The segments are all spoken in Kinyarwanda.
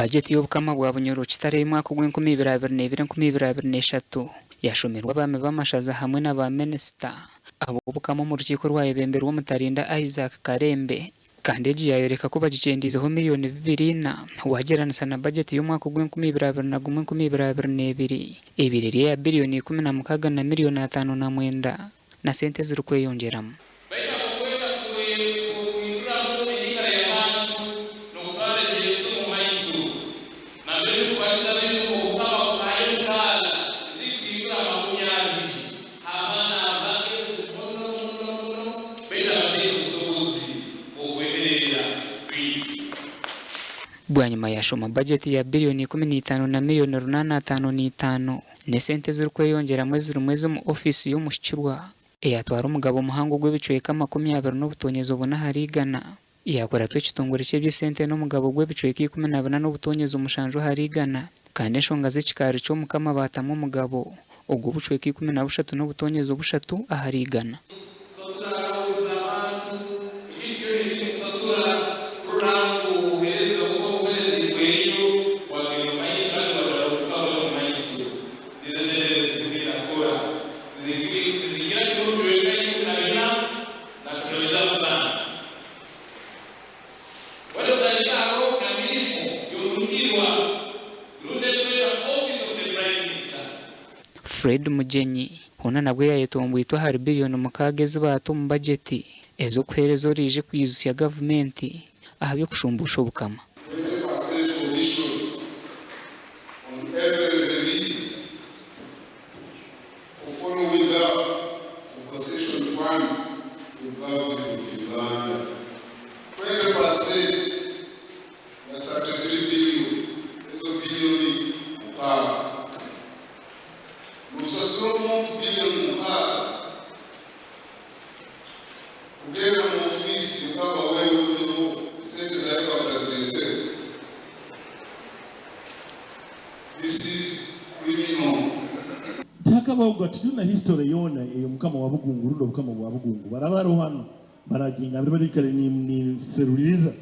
Bagyeti y'obukama bwa Bunyoro kitare mwaka gw'2023 yashomerwa abami b'amashaza hamwe n'abaminisita ab'obukama mu rukiko rw'ebembere w'omutarinda Isaac Karembe kandi yayoreka ko bagicendizeho miliyoni 2 wageranisa na bagyeti y'umwaka gw'2021-2022 ibiriri ya biriyooni 16 na miliyoni 5 na sente ziri kweyongeramo. Bwanyuma yashoma bagyeti ya biriyooni 15 na miliyoni 855 ne sente ziri kweyongeramo ziri mu ofisi y'umushikirwa eyatwara umugabo umuhango gw'ebicweka 20 n'obutonyezo buna harigana yakora tw'ekitongore cy'ebyesente n'umugabo gw'ebicweka 14 n'obutonyezo mushanju harigana kandi enshonga z'ekikari cy'omukama batamu umugabo ogwo bucweka 13 n'obutonyezo 3 aharigana. Fred Mugenyi hona nabwo yayetombuitwa hari biliyoni 6 zibato mu bagyeti ezo kuherezo rije kwizusya gavumenti ahabyo kushumbusha obukama. Takabauga tuna history yona eyo mukama wa Bugungu rundo mukama wa Bugungu barabaro hano baraginga bari kare ni seruriza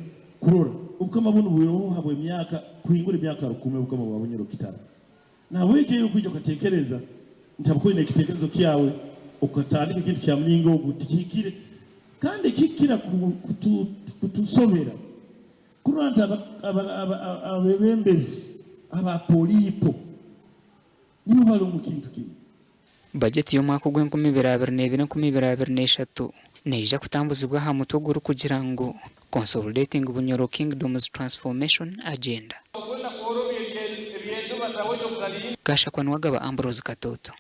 kurora ubukama buno buyo habwe myaka kuingura myaka 10 ubukama wa Bunyoro kitara nawe yeke kujya katekereza ntabwo ikitekerezo kyawe ukatandika ikintu kya mlingo gutikikire kandi kikira kutusomera kuranta abebembezi abapolipo nibo balo mu kintu kimwe. Bagyeti y'umwaka gw'2022-2023 neija kutambuzibwa ha mutoguru kugira ngo consolidating Bunyoro Kingdom's transformation agenda. Gasha kwa nwagaba Ambrose Katoto.